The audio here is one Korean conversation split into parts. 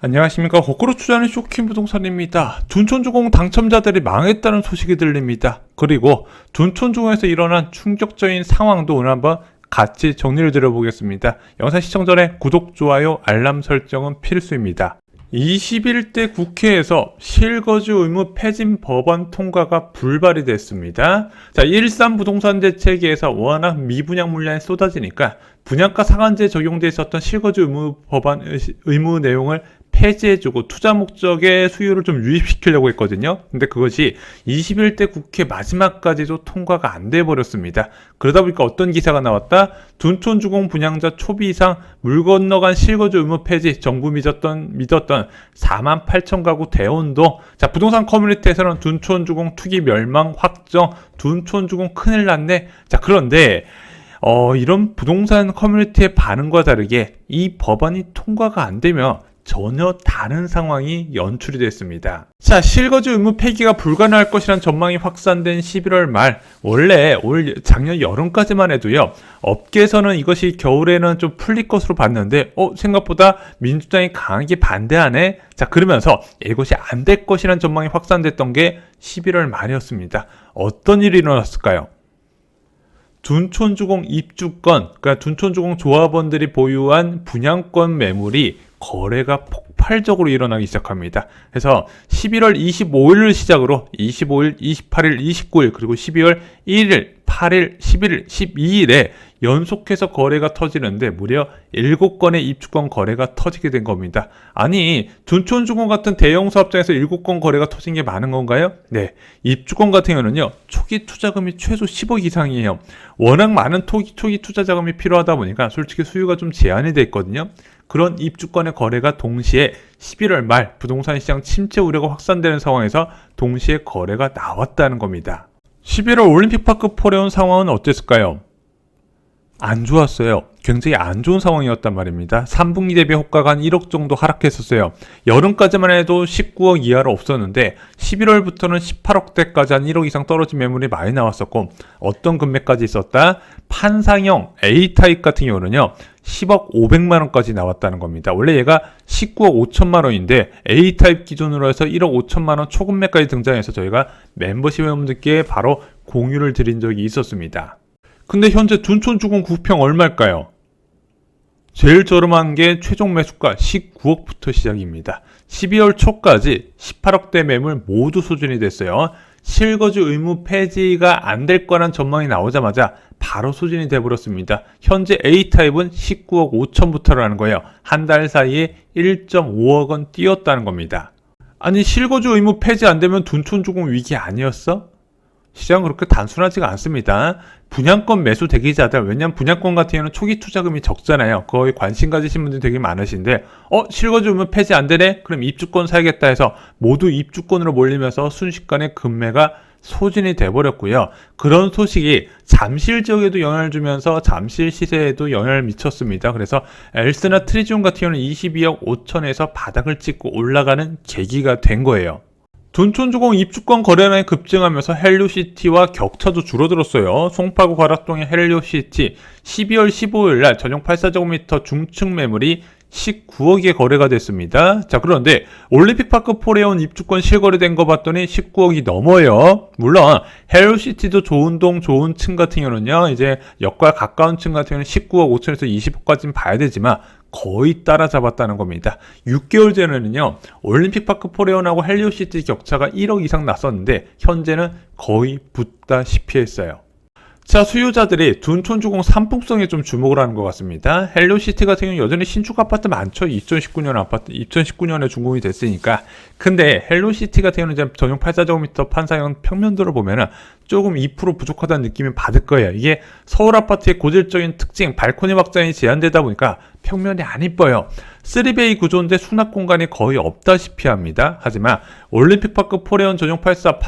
안녕하십니까. 거꾸로 투자하는 쇼킹 부동산입니다. 둔촌주공 당첨자들이 망했다는 소식이 들립니다. 그리고 둔촌주공에서 일어난 충격적인 상황도 오늘 한번 같이 정리를 드려보겠습니다. 영상 시청 전에 구독, 좋아요, 알람 설정은 필수입니다. 21대 국회에서 실거주 의무 폐진 법안 통과가 불발이 됐습니다. 자, 일산 부동산 대책에서 워낙 미분양 물량이 쏟아지니까 분양가 상한제 적용돼 있었던 실거주 의무 법안 의무 내용을 폐지해주고 투자 목적의 수요를 좀 유입시키려고 했거든요. 근데 그것이 21대 국회 마지막까지도 통과가 안 돼버렸습니다. 그러다 보니까 어떤 기사가 나왔다? 둔촌주공 분양자 초비 이상 물 건너간 실거주 의무 폐지, 정부 믿었던 48,000 가구 대혼동. 자, 부동산 커뮤니티에서는 둔촌주공 투기 멸망 확정, 둔촌주공 큰일 났네. 자, 그런데 이런 부동산 커뮤니티의 반응과 다르게 이 법안이 통과가 안 되면 전혀 다른 상황이 연출이 됐습니다. 자, 실거주 의무 폐기가 불가능할 것이란 전망이 확산된 11월 말, 원래 작년 여름까지만 해도요, 업계에서는 이것이 겨울에는 좀 풀릴 것으로 봤는데 생각보다 민주당이 강하게 반대하네. 자, 그러면서 이것이 안 될 것이란 전망이 확산됐던 게 11월 말이었습니다. 어떤 일이 일어났을까요? 둔촌주공 입주권, 그러니까 둔촌주공 조합원들이 보유한 분양권 매물이 거래가 폭발적으로 일어나기 시작합니다. 그래서 11월 25일을 시작으로 25일, 28일, 29일 그리고 12월 1일, 8일, 11일, 12일에 연속해서 거래가 터지는데 무려 7건의 입주권 거래가 터지게 된 겁니다. 아니, 둔촌주공 같은 대형 사업장에서 7건 거래가 터진 게 많은 건가요? 네, 입주권 같은 경우는요, 초기 투자금이 최소 10억 이상이에요. 워낙 많은 초기 투자 자금이 필요하다 보니까 솔직히 수요가 좀 제한이 돼 있거든요. 그런 입주권의 거래가 동시에 11월 말 부동산 시장 침체 우려가 확산되는 상황에서 동시에 거래가 나왔다는 겁니다. 11월 올림픽파크 포레온 상황은 어땠을까요? 안 좋았어요. 굉장히 안 좋은 상황이었단 말입니다. 3분기 대비 호가가 한 1억 정도 하락했었어요. 여름까지만 해도 19억 이하로 없었는데 11월부터는 18억대까지 한 1억 이상 떨어진 매물이 많이 나왔었고, 어떤 금매까지 있었다? 판상형 A타입 같은 경우는요, 10억 500만원까지 나왔다는 겁니다. 원래 얘가 19억 5천만원인데 A타입 기준으로 해서 1억 5천만원 초금매까지 등장해서 저희가 멤버십 회원분들께 바로 공유를 드린 적이 있었습니다. 근데 현재 둔촌주공 9평 얼마일까요? 제일 저렴한 게 최종 매수가 19억부터 시작입니다. 12월 초까지 18억대 매물 모두 소진이 됐어요. 실거주 의무 폐지가 안 될 거란 전망이 나오자마자 바로 소진이 돼버렸습니다. 현재 A타입은 19억 5천부터라는 거예요. 한 달 사이에 1.5억 원 뛰었다는 겁니다. 아니, 실거주 의무 폐지 안 되면 둔촌주공 위기 아니었어? 시장은 그렇게 단순하지가 않습니다. 분양권 매수 대기자들, 왜냐면 분양권 같은 경우는 초기 투자금이 적잖아요. 거의 관심 가지신 분들이 되게 많으신데 실거주 의무 폐지 안 되네? 그럼 입주권 사야겠다 해서 모두 입주권으로 몰리면서 순식간에 금매가 소진이 돼버렸고요. 그런 소식이 잠실 지역에도 영향을 주면서 잠실 시세에도 영향을 미쳤습니다. 그래서 엘스나 트리지온 같은 경우는 22억 5천에서 바닥을 찍고 올라가는 계기가 된 거예요. 둔촌주공 입주권 거래량이 급증하면서 헬로시티와 격차도 줄어들었어요. 송파구 관악동의 헬로시티 12월 15일 날 전용 84제곱미터 중층 매물이 19억에 거래가 됐습니다. 자, 그런데 올림픽파크 포레온 입주권 실거래된 거 봤더니 19억이 넘어요. 물론 헬로시티도 좋은 동 좋은 층 같은 경우는요, 이제 역과 가까운 층 같은 경우는 19억 5천에서 20억까지는 봐야 되지만 거의 따라잡았다는 겁니다. 6개월 전에는요, 올림픽파크 포레온하고 헬리오시티 격차가 1억 이상 났었는데 현재는 거의 붙다시피 했어요. 자, 수요자들이 둔촌주공 상품성에 좀 주목을 하는 것 같습니다. 헬로시티 같은 경우는 여전히 신축 아파트 많죠. 2019년 아파트, 2019년에 준공이 됐으니까. 근데 헬로시티 같은 경우는 이제 전용 84제곱미터 판사형 평면도를 보면은 조금 2% 부족하다는 느낌을 받을 거예요. 이게 서울 아파트의 고질적인 특징, 발코니 확장이 제한되다 보니까 평면이 안 이뻐요. 3베이 구조인데 수납 공간이 거의 없다시피 합니다. 하지만 올림픽파크 포레온 전용 84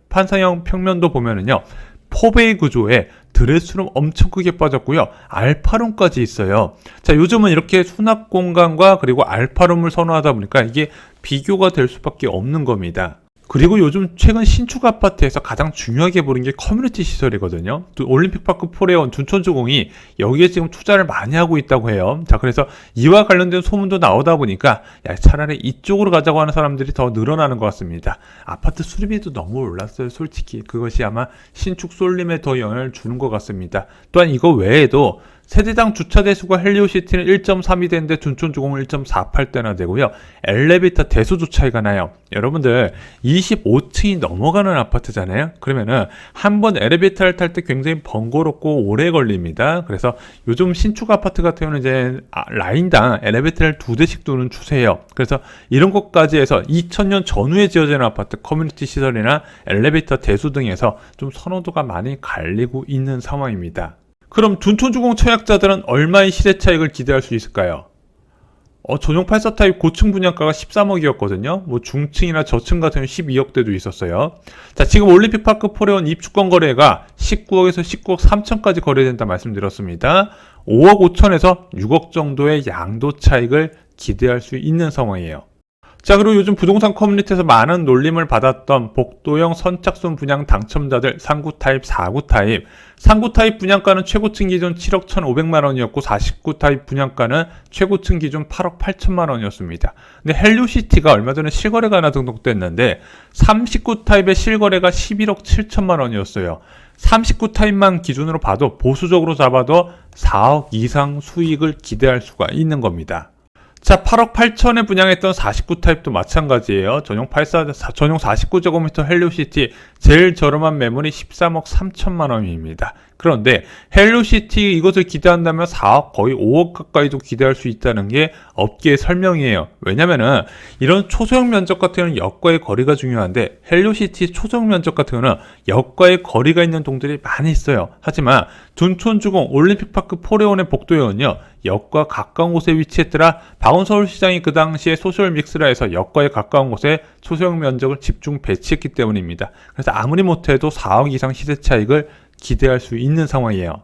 판상형 평면도 보면은요, 4베이 구조에 드레스룸 엄청 크게 빠졌고요. 알파룸까지 있어요. 자, 요즘은 이렇게 수납 공간과 그리고 알파룸을 선호하다 보니까 이게 비교가 될 수밖에 없는 겁니다. 그리고 요즘 최근 신축 아파트에서 가장 중요하게 보는 게 커뮤니티 시설이거든요. 또 올림픽파크 포레온 둔촌주공이 여기에 지금 투자를 많이 하고 있다고 해요. 자, 그래서 이와 관련된 소문도 나오다 보니까 야, 차라리 이쪽으로 가자고 하는 사람들이 더 늘어나는 것 같습니다. 아파트 수리비도 너무 올랐어요. 솔직히 그것이 아마 신축 쏠림에 더 영향을 주는 것 같습니다. 또한 이거 외에도 세대당 주차 대수가 헬리오시티는 1.3이 되는데 둔촌주공은 1.48대나 되고요. 엘리베이터 대수도 차이가 나요. 여러분들 25층이 넘어가는 아파트잖아요. 그러면은 한번 엘리베이터를 탈 때 굉장히 번거롭고 오래 걸립니다. 그래서 요즘 신축 아파트 같은 경우는 이제 라인당 엘리베이터를 2대씩 두는 추세예요. 그래서 이런 것까지 해서 2000년 전후에 지어진 아파트 커뮤니티 시설이나 엘리베이터 대수 등에서 좀 선호도가 많이 갈리고 있는 상황입니다. 그럼 둔촌주공 청약자들은 얼마의 시세 차익을 기대할 수 있을까요? 전용 84 타입 고층 분양가가 13억이었거든요. 뭐 중층이나 저층 같은 경우 12억대도 있었어요. 자, 지금 올림픽파크 포레온 입주권 거래가 19억에서 19억 3천까지 거래된다 말씀드렸습니다. 5억 5천에서 6억 정도의 양도 차익을 기대할 수 있는 상황이에요. 자, 그리고 요즘 부동산 커뮤니티에서 많은 놀림을 받았던 복도형 선착순 분양 당첨자들 3구 타입, 4구 타입. 3구 타입 분양가는 최고층 기준 7억 1,500만 원이었고 49 타입 분양가는 최고층 기준 8억 8천만 원이었습니다. 근데 헬리오시티가 얼마 전에 실거래가 하나 등록됐는데 39 타입의 실거래가 11억 7천만 원이었어요. 39 타입만 기준으로 봐도 보수적으로 잡아도 4억 이상 수익을 기대할 수가 있는 겁니다. 자, 8억 8천에 분양했던 49 타입도 마찬가지예요. 전용 49제곱미터 헬리오시티 제일 저렴한 매물이 13억 3천만 원입니다. 그런데 헬리오시티 이것을 기대한다면 4억 거의 5억 가까이도 기대할 수 있다는 게 업계의 설명이에요. 왜냐면은 이런 초소형 면적 같은 경우는 역과의 거리가 중요한데 헬리오시티 초소형 면적 같은 경우는 역과의 거리가 있는 동들이 많이 있어요. 하지만 둔촌주공 올림픽파크 포레온의 복도에는요, 역과 가까운 곳에 위치했더라. 박원서울시장이 그 당시에 소셜 믹스라 해서 역과에 가까운 곳에 초소형 면적을 집중 배치했기 때문입니다. 그래서 아무리 못해도 4억 이상 시세 차익을 기대할 수 있는 상황이에요.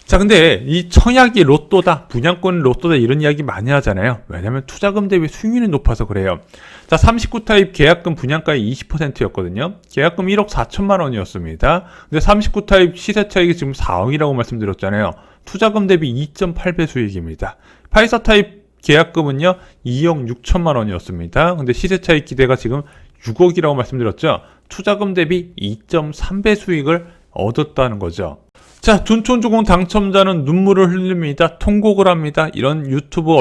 자, 근데 이 청약이 로또다, 분양권이 로또다 이런 이야기 많이 하잖아요. 왜냐면 투자금 대비 수익률이 높아서 그래요. 자, 39 타입 계약금 분양가의 20%였거든요. 계약금 1억 4천만 원이었습니다. 근데 39 타입 시세 차익이 지금 4억이라고 말씀드렸잖아요. 투자금 대비 2.8배 수익입니다. 84 타입 계약금은요 2억 6천만 원이었습니다. 근데 시세 차익 기대가 지금 6억이라고 말씀드렸죠. 투자금 대비 2.3배 수익을 얻었다는 거죠. 자, 둔촌주공 당첨자는 눈물을 흘립니다. 통곡을 합니다. 이런 유튜브나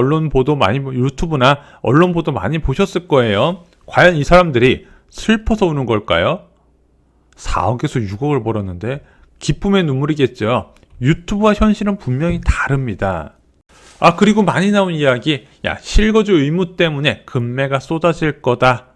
언론 보도 많이 보셨을 거예요. 과연 이 사람들이 슬퍼서 우는 걸까요? 4억에서 6억을 벌었는데 기쁨의 눈물이겠죠. 유튜브와 현실은 분명히 다릅니다. 아, 그리고 많이 나온 이야기, 야, 실거주 의무 때문에 금매가 쏟아질 거다.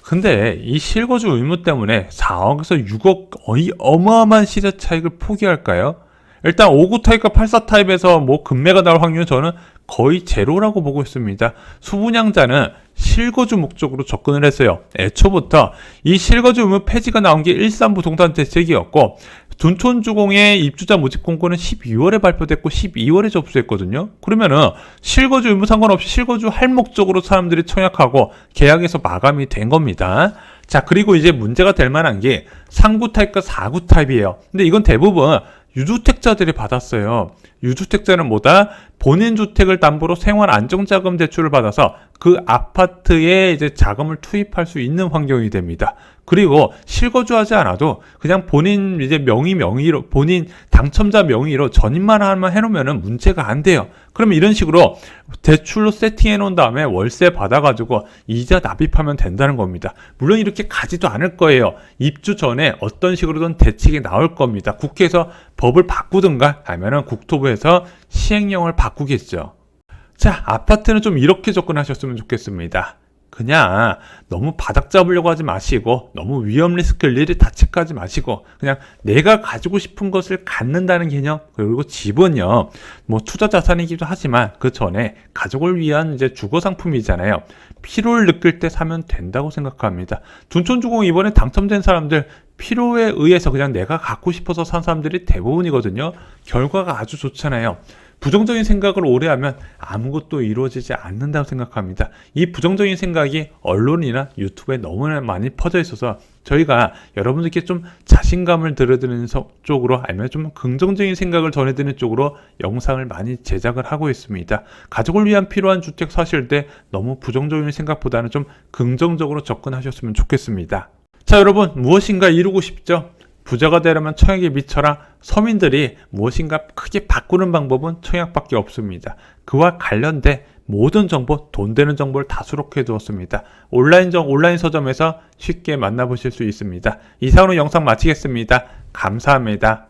근데 이 실거주 의무 때문에 4억에서 6억 어마어마한 시세 차익을 포기할까요? 일단 59 타입과 84 타입에서 뭐 금매가 나올 확률은 저는 거의 제로라고 보고 있습니다. 수분양자는 실거주 목적으로 접근을 했어요. 애초부터 이 실거주 의무 폐지가 나온 게 일산부동산 대책이었고 둔촌주공의 입주자 모집 공고는 12월에 발표됐고 12월에 접수했거든요. 그러면은 실거주 의무 상관없이 실거주 할 목적으로 사람들이 청약하고 계약에서 마감이 된 겁니다. 자, 그리고 이제 문제가 될 만한 게 3구 타입과 4구 타입이에요. 근데 이건 대부분 유주택자들이 받았어요. 유주택자는 뭐다? 본인 주택을 담보로 생활 안정자금 대출을 받아서 그 아파트에 이제 자금을 투입할 수 있는 환경이 됩니다. 그리고 실거주하지 않아도 그냥 본인 이제 명의로 본인 당첨자 명의로 전입만 하면 해놓으면 문제가 안 돼요. 그러면 이런 식으로 대출로 세팅해 놓은 다음에 월세 받아가지고 이자 납입하면 된다는 겁니다. 물론 이렇게 가지도 않을 거예요. 입주 전에 어떤 식으로든 대책이 나올 겁니다. 국회에서 법을 바꾸든가 아니면 국토부에서 시행령을 바꾸겠죠. 자, 아파트는 좀 이렇게 접근하셨으면 좋겠습니다. 그냥 너무 바닥 잡으려고 하지 마시고 너무 위험 리스크를 일일이 다 체크하지 마시고 그냥 내가 가지고 싶은 것을 갖는다는 개념. 그리고 집은요 뭐 투자 자산이기도 하지만 그 전에 가족을 위한 이제 주거 상품이잖아요. 필요를 느낄 때 사면 된다고 생각합니다. 둔촌주공 이번에 당첨된 사람들 필요에 의해서 그냥 내가 갖고 싶어서 산 사람들이 대부분이거든요. 결과가 아주 좋잖아요. 부정적인 생각을 오래 하면 아무것도 이루어지지 않는다고 생각합니다. 이 부정적인 생각이 언론이나 유튜브에 너무나 많이 퍼져 있어서 저희가 여러분들께 좀 자신감을 들어드리는 쪽으로 아니면 좀 긍정적인 생각을 전해드리는 쪽으로 영상을 많이 제작을 하고 있습니다. 가족을 위한 필요한 주택 사실 때 너무 부정적인 생각보다는 좀 긍정적으로 접근하셨으면 좋겠습니다. 자, 여러분, 무엇인가 이루고 싶죠? 부자가 되려면 청약에 미쳐라. 서민들이 무엇인가 크게 바꾸는 방법은 청약밖에 없습니다. 그와 관련된 모든 정보, 돈 되는 정보를 다 수록해 두었습니다. 온라인 서점에서 쉽게 만나보실 수 있습니다. 이상으로 영상 마치겠습니다. 감사합니다.